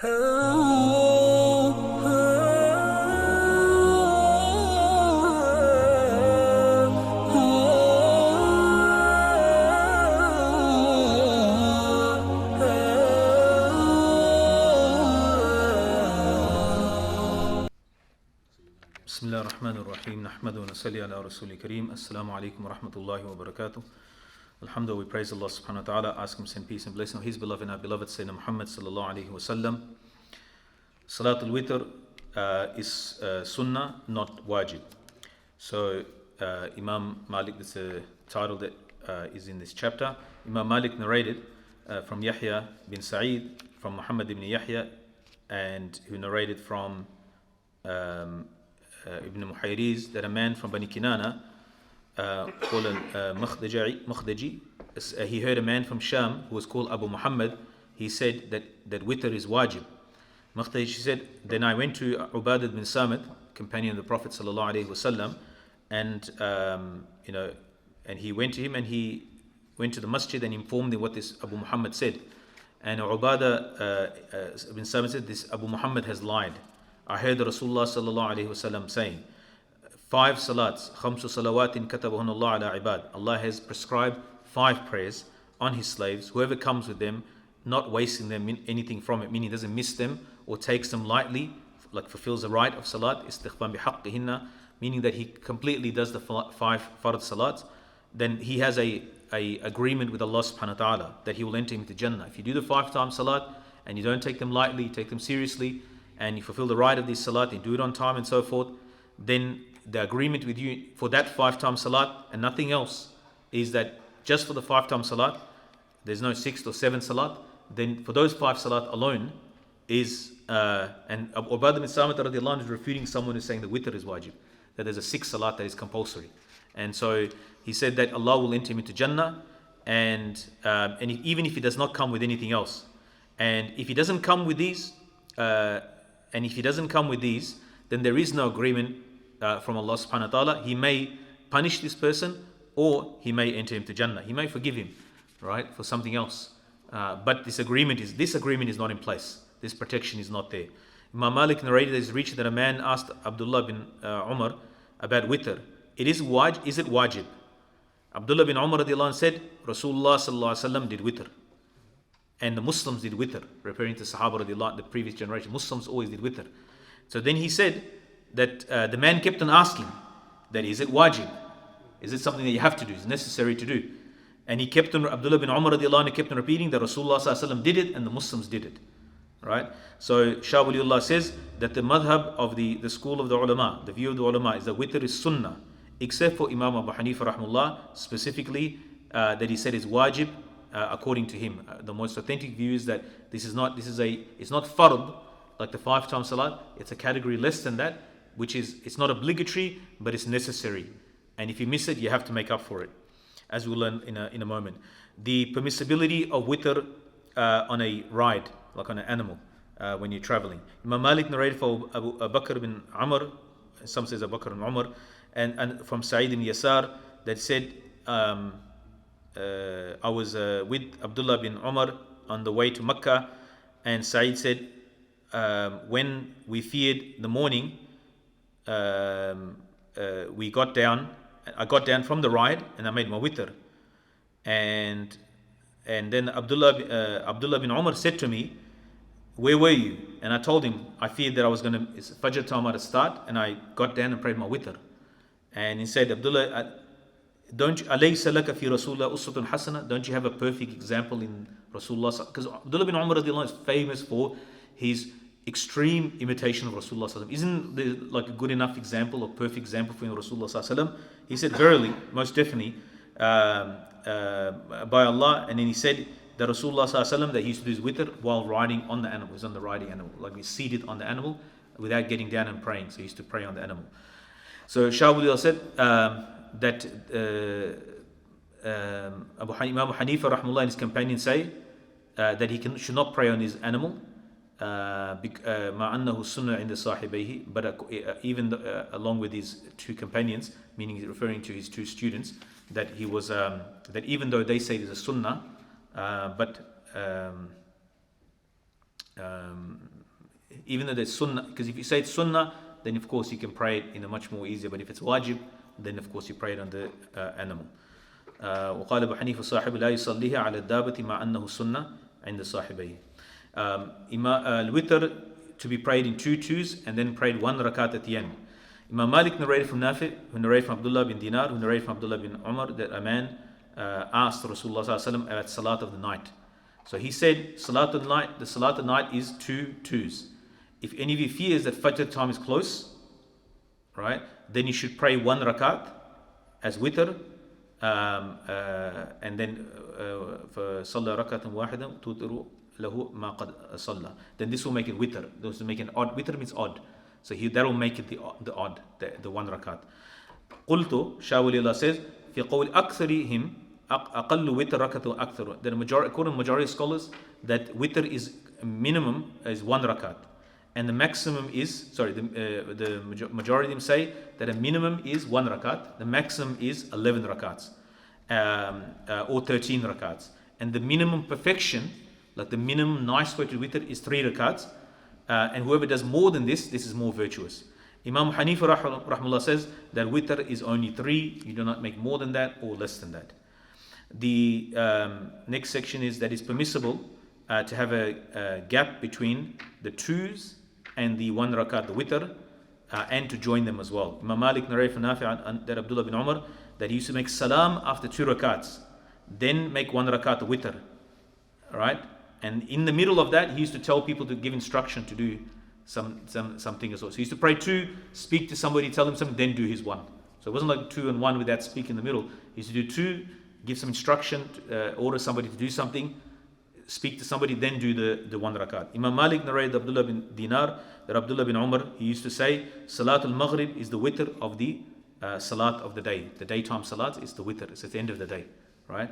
Bismillah ar-Rahman ar-Rahim. Nahmadu wa nasalli ala Rasulil Kareem. Assalamu alaikum wa rahmatullahi wa barakatuh. Alhamdulillah, we praise Allah subhanahu wa ta'ala, ask Him send peace and blessing on His beloved and our beloved Sayyidina Muhammad sallallahu alayhi wa sallam. Salatul Witr is sunnah, not wajib. So Imam Malik, that's a title that is in this chapter. Imam Malik narrated from Yahya bin Sa'id, from Muhammad ibn Yahya, and who narrated from Ibn Muhayriz, that a man from Bani Kinana called Mukhdaji, he heard a man from Sham who was called Abu Muhammad. He said that witr is wajib. Mukhdaji said, then I went to Ubadah bin Samit, companion of the Prophet sallallahu alaihi wasallam, and and he went to him, and he went to the masjid and informed him what this Abu Muhammad said. And Ubadah bin Samit said, this Abu Muhammad has lied. I heard Rasulullah sallallahu alaihi wasallam saying, 5 salats, khamsu salawatin katabahun Allah ala ibad. Allah has prescribed 5 prayers on His slaves. Whoever comes with them, not wasting them anything from it, meaning doesn't miss them or takes them lightly, like fulfills the right of salat, istighfam bihaqqihinna, meaning that he completely does the 5 fard salats, then he has a agreement with Allah subhanahu wa ta'ala that he will enter into Jannah. If you do the 5 times salat and you don't take them lightly, you take them seriously, and you fulfill the right of this salat, you do it on time and so forth, then the agreement with you for that 5 times salat and nothing else is that just for the 5 times salat, there's no 6th or 7th salat, then for those 5 salat alone is, and Ubadah bin Samit radiallahu anhu is refuting someone who's saying the witr is wajib, that there's a 6th salat that is compulsory. And so he said that Allah will enter him into Jannah, and even if he does not come with anything else, and if he doesn't come with these, then there is no agreement from Allah subhanahu wa ta'ala. He may punish this person, or He may enter him to Jannah. He may forgive him, right, for something else. But this agreement is not in place. This protection is not there. Imam Malik narrated that it's reached that a man asked Abdullah bin Umar about witr. Is it wajib? Abdullah bin Umar radiallahu anhu said, Rasulullah sallallahu alaihi wasallam did witr. And the Muslims did witr, referring to Sahaba radiallahu anhu, the previous generation. Muslims always did witr. So then he said that the man kept on asking that is it wajib? Is it something that you have to do? Is it necessary to do? And he kept on, Abdullah bin Umar radiallahu anhu kept on repeating that Rasulullah sallallahu alaihi wasallam did it and the Muslims did it. Right? So Shah Waliullah says that the madhab of the school of the ulama, the view of the ulama, is that witr is sunnah, except for Imam Abu Hanifa rahimahullah, specifically that he said is wajib. According to him, the most authentic view is that it's not fard like the 5 times salat. It's a category less than that, which is, it's not obligatory, but it's necessary. And if you miss it, you have to make up for it, as we'll learn in a moment. The permissibility of witr on a ride, like on an animal, when you're traveling. Imam Malik narrated for Abu Bakr bin Amr, some says Abu Bakr bin Umar, and from Sa'id ibn Yasar, that said, I was with Abdullah bin Umar on the way to Mecca, and Sa'id said, when we feared the morning, I got down from the ride and I made my witr. And then Abdullah bin Umar said to me, where were you? And I told him, I feared that it's Fajr time at start, and I got down and prayed my witr. And he said, Abdullah, alayhi laka fi Rasulullah uswatun hasana, don't you have a perfect example in Rasulullah? Because Abdullah bin Umar radiallahu anhu is famous for his extreme imitation of Rasulullah. Isn't there like a good enough example or perfect example for Rasulullah? He said, verily, most definitely, by Allah. And then he said that Rasulullah that he used to do his witr while riding on the animal. He was on the riding animal, like he's seated on the animal without getting down and praying. So he used to pray on the animal. So Shah Waliullah said that Imam Hanifa rahimahullah and his companions say that he should not pray on his animal, but even along with his 2 companions, meaning he's referring to his 2 students, that he was that even though they say it is a sunnah, but Even though there's sunnah, because if you say it's sunnah, then of course you can pray it in a much more easier. But if it's wajib, then of course you pray it on the animal. وقال أبو حنيفة صاحب لا يصليها على الدابة مع أنه سنة عند صاحبيه. Al-Witr to be prayed in two twos and then prayed one rakat at the end. Imam Malik narrated from Nafi, who narrated from Abdullah bin Dinar, who narrated from Abdullah bin Umar, that a man asked Rasulullah sallallahu alaihi wasallam about salat of the night. So he said, salat of the night, the salat of the night is two twos. If any of you fears that Fajr time is close, right, then you should pray one rakat as witr, and then for صلى ركعة واحدة تُوتِرُ له ما قد صلى. Then this will make it witr. This will make an odd. Witr means odd. So that will make it the odd, the one rakat. قلت, Shah Waliullah says, في قول أكثرهم أقل وتر ركعة أكثر. That according to majority of scholars, that witr is minimum is one rakat, and the maximum is the majority of them say that a minimum is one rakat, the maximum is 11 rakats, or 13 rakats, and the minimum perfection, like the minimum nice way to witr, is 3 rakats, and whoever does more than this is more virtuous. Imam Hanifa Rahimahullah says that witr is only 3, you do not make more than that or less than that. The next section is that it's permissible to have a gap between the twos and the one rakat, the witr, and to join them as well. Imam Malik narrated from Nafi that Abdullah bin Umar that he used to make salam after 2 rakats, then make 1 rakat the witr, right? And in the middle of that, he used to tell people to give instruction to do something as well. So he used to pray 2, speak to somebody, tell them something, then do his 1. So it wasn't like 2 and 1 with that speak in the middle. He used to do 2, give some instruction, order somebody to do something, speak to somebody, then do the 1 rakat. Imam Malik narrated Abdullah bin Dinar that Abdullah bin Umar, he used to say, Salatul Maghrib is the witr of the salat of the day. The daytime salat is the witr. It's at the end of the day, right?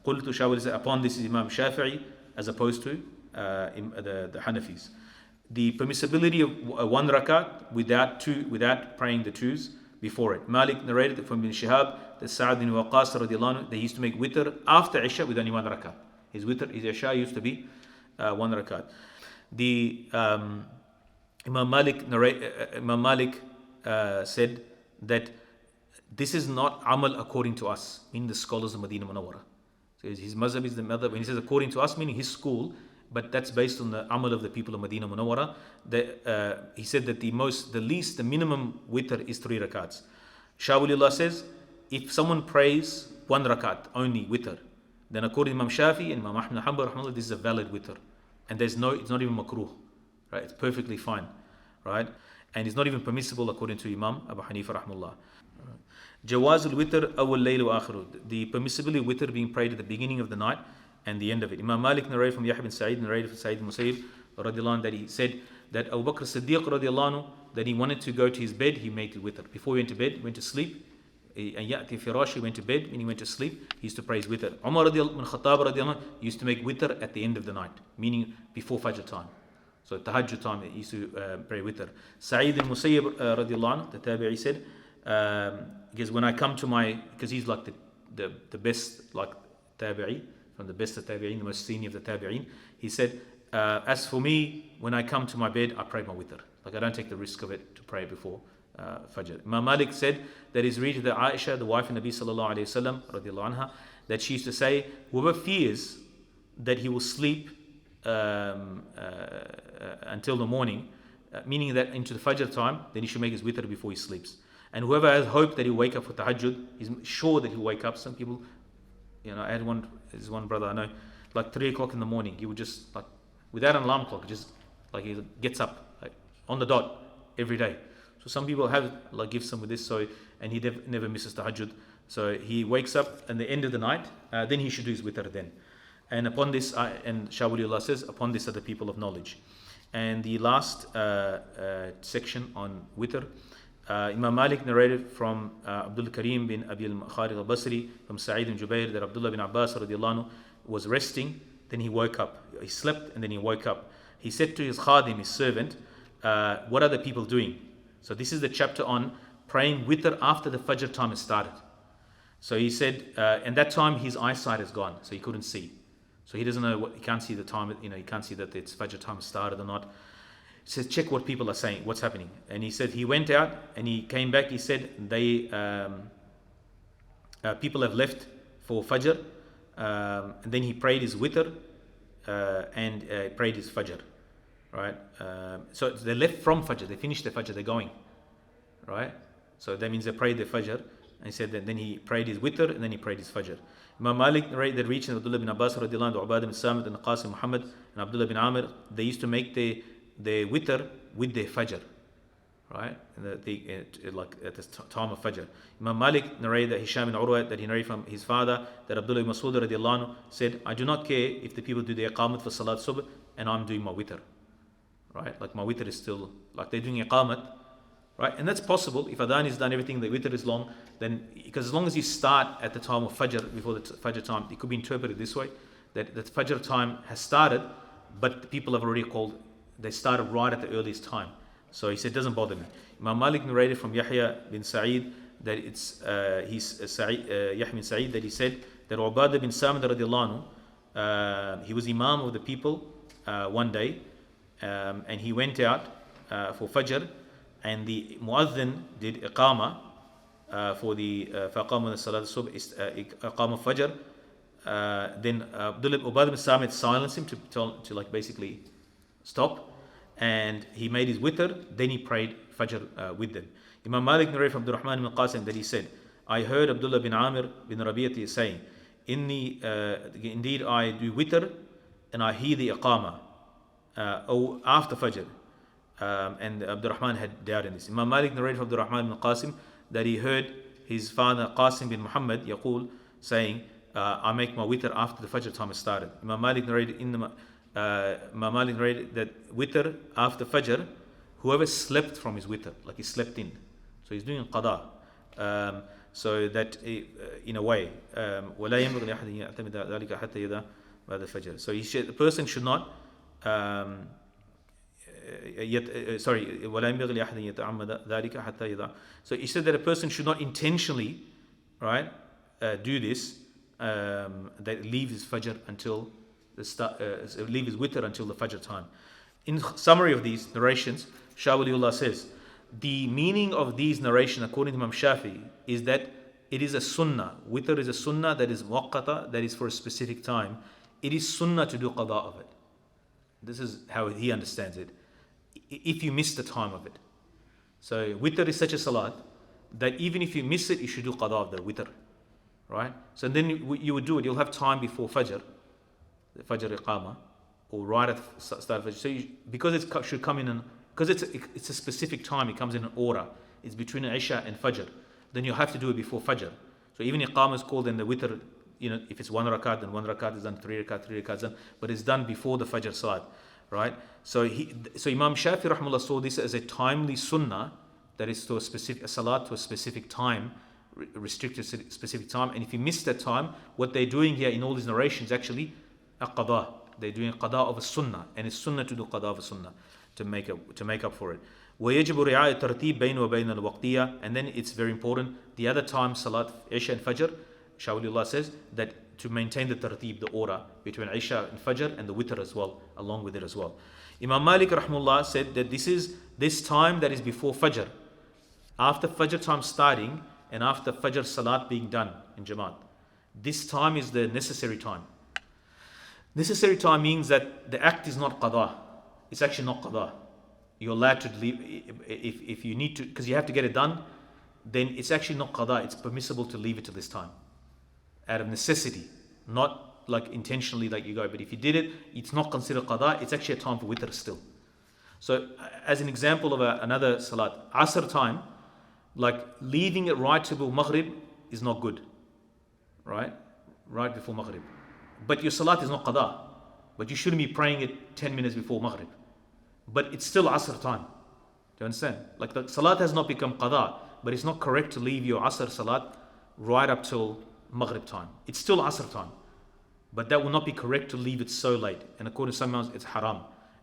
قلت Shah said, upon this is Imam Shafi'i as opposed to the Hanafis. The permissibility of 1 rakat without praying the twos before it. Malik narrated from Ibn Shihab that Sa'ad bin Waqas radiallahu anhu, they used to make witr after Isha with only 1 rakat. His witr, his Isha used to be 1 rakat. The Imam Malik said that this is not amal according to us, meaning the scholars of Madinah Munawwarra. So his mazhab is the madhab. When he says according to us, meaning his school, but that's based on the amal of the people of Madinah Munawwarra. He said that the minimum witr is 3 rakats. Shah Waliullah says, if someone prays 1 rakat, only witr, then according to Imam Shafi and Imam Ahmad Hanbal, this is a valid witr. And it's not even makruh, right? It's perfectly fine, right? And it's not even permissible according to Imam Abu Hanifa Rahimahullah. Jawazul witr awwal layl wa akhiru. The permissibility of witr being prayed at the beginning of the night and the end of it. Imam Malik narrated from Yahya bin Sa'id, narrated from Sa'id Musayyib radiallahu anhu, that he said that Abu Bakr Siddiq radiallahu anhu, that he wanted to go to his bed, he made it witr. Before he went to bed, he went to sleep, and ya'ti firash, he went to bed, when he went to sleep, he used to pray his witr. Umar bin Khattab radiallahu anhu used to make witr at the end of the night, meaning before Fajr time. So tahajjud time, he used to pray witr. Sa'id al-Musayyib radiallahu anhu, the tabi'i, said, because when I come to because he's like the best like tabi'i, from the best of tabi'in, the most senior of the tabi'in, he said, as for me, when I come to my bed, I pray my witr. Like I don't take the risk of it to pray before Fajr. Imam Malik said that he's read that Aisha, the wife of Nabi sallallahu alayhi wasallam, radiallahu anha, that she used to say, whoever fears that he will sleep until the morning, meaning that into the Fajr time, then he should make his witr before he sleeps. And whoever has hope that he'll wake up for tahajjud, he's sure that he'll wake up. Some people, I had there's one brother I know, like 3 o'clock in the morning, he would just, like, without an alarm clock, just, like, he gets up, like, on the dot, every day. So some people have, like, gifts with this, and he never misses tahajjud. So he wakes up at the end of the night, then he should do his witr then. And upon this, and Shah Waliullah says, upon this are the people of knowledge. And the last section on witr, Imam Malik narrated from Abdul Karim bin Abi al-Khalid al-Basri from Sa'id bin Jubair that Abdullah bin Abbas radiallahu anhu was resting, then he woke up. He slept and then he woke up. He said to his khadim, his servant, what are the people doing? So this is the chapter on praying witr after the Fajr time has started. So he said, and that time his eyesight is gone, so he couldn't see. So he doesn't know he can't see the time, he can't see that it's Fajr time started or not. He says, check what people are saying, what's happening. And he said he went out and he came back, he said people have left for Fajr, and then he prayed his Witr and prayed his Fajr, right? So they left from Fajr, they finished their Fajr, they're going, right? So that means they prayed their Fajr, and he said that then he prayed his Witr and then he prayed his Fajr. Imam Malik narrated that reaching Abdullah bin Abbas radiallahu anhu, Ubadah bin Samit and Qasim Muhammad and Abdullah bin Amir, they used to make their Witr with their Fajr, right? And like at the time of Fajr. Imam Malik narrated that Hisham bin Urwa, that he narrated from his father, that Abdullah bin Mas'ud radiallahu anhu said, I do not care if the people do the iqamat for Salat Subh and I'm doing my Witr, right? Like my Witr is still, like they're doing iqamat, right? And that's possible. If Adhan is done, everything, the Witr is long, then, because as long as you start at the time of Fajr, before the Fajr time, it could be interpreted this way, that the Fajr time has started, but the people have already called, they started right at the earliest time. So he said, it doesn't bother me. Imam Malik narrated from Yahya bin Sa'id that Yahya bin Sa'id, that he said that Ubadah bin Samit radiallahu anhu, he was Imam of the people one day, and he went out for Fajr, and the Muazzin did Iqama for the Faqama Salat Subh, Iqama Fajr. Then Ubadah bin Samit silenced him to like basically stop, and he made his Witr, then he prayed Fajr with them. Imam Malik narrated from Abdurrahman bin Qasim that he said, I heard Abdullah bin Amir bin Rabi'ati saying, indeed I do Witr and I hear the Iqama after Fajr. And Abdurrahman had doubt in this. Imam Malik narrated from Abdurrahman bin Qasim that he heard his father Qasim bin Muhammad yaqul saying, I make my Witr after the Fajr time has started. Imam Malik narrated that Witr after Fajr, whoever slept from his Witr, like he slept in, so he's doing qada. So that in a way, وَلَا يَنبَغِي لِأَحَدٍ يَعْتَمِدَ ذَلِكَ حَتَّى يَدَعَ بَعْدَ الْفَجْرِ. So the person should not وَلَا يَنبَغِي لِأَحَدٍ يَتَعَمَّدَ ذَلِكَ حَتَّى يَدَعَ. So he said that a person should not intentionally, right, do this, that leave his Fajr until leave his Witr until the Fajr time. In summary of these narrations, Shah Waliullah says, the meaning of these narrations according to Imam Shafi is that it is a sunnah. Witr is a sunnah that is muwaqqata, that is for a specific time. It is sunnah to do qada of it. This is how he understands it. If you miss the time of it. So Witr is such a salat that even if you miss it, you should do qada of the Witr. Right? So then you would do it. You'll have time before Fajr, the Fajr Iqama, or right at the start of Fajr. So because it should come in, because it's a specific time, it comes in an order. It's between Isha and Fajr. Then you have to do it before Fajr. So even Iqama is called, and the Witr, if it's one rakat, then one rakat is done, three rakats done, but it's done before the Fajr Salat. Right? So Imam Shafi Rahimahullah saw this as a timely sunnah, that is to a salat to a specific time, restricted specific time. And if you miss that time, what they're doing here in all these narrations actually a qada. They're doing qada of a sunnah, and it's sunnah to do qada of a sunnah to make up for it. وَيَجِبُ رِعَايَةُ التَّرْتِيبِ بَيْنَ وَبَيْنَ الْوَقْتِيَّةِ. And then it's very important, the other time, Salat, Isha and Fajr, Shah Waliullah says that to maintain the tartib, the order between Isha and Fajr, and the Witr as well, along with it as well. Imam Malik Rahimahullah said that this time that is before Fajr, after Fajr time starting and after Fajr Salat being done in Jamaat, this time is the necessary time. Necessary time means that the act is not qada. It's actually not qada. You're allowed to leave if you need to, because you have to get it done, then it's actually not qada. It's permissible to leave it to this time out of necessity, not like intentionally like you go. But if you did it, it's not considered qada. It's actually a time for witr still. So as an example of another salat, Asr time, like leaving it right to Maghrib is not good, right before Maghrib. But your salat is not qada, but you shouldn't be praying it 10 minutes before Maghrib. But it's still Asr time. Do you understand? Like the salat has not become qada, but it's not correct to leave your Asr salat right up till Maghrib time. It's still Asr time, but that will not be correct to leave it so late. And according to some, it's haram.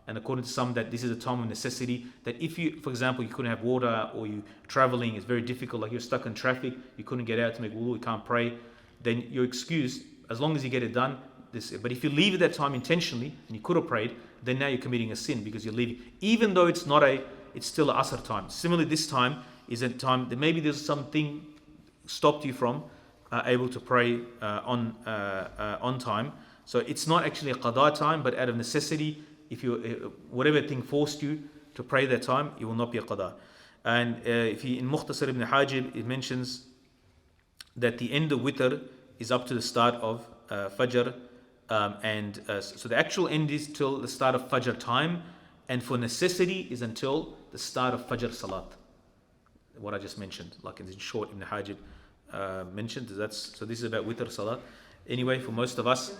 And according to some, that this is a time of necessity, that if you, for example, you couldn't have water, or you traveling, it's very difficult, like you're stuck in traffic, you couldn't get out to make wudu, you can't pray, then you're excused, as long as you get it done, But if you leave at that time intentionally, and you could have prayed, then now you're committing a sin because you're leaving, even though it's still an asr time. Similarly, this time is a time that maybe there's something stopped you from able to pray on time. So it's not actually a qada time, but out of necessity, if you whatever thing forced you to pray that time, it will not be a qada. And if you in Mukhtasar ibn Hajib, it mentions that the end of witr is up to the start of Fajr, so the actual end is till the start of Fajr time, and for necessity is until the start of Fajr Salat. What I just mentioned, like in short, Ibn Hajib mentioned. So this is about Witr Salat. Anyway, for most of us.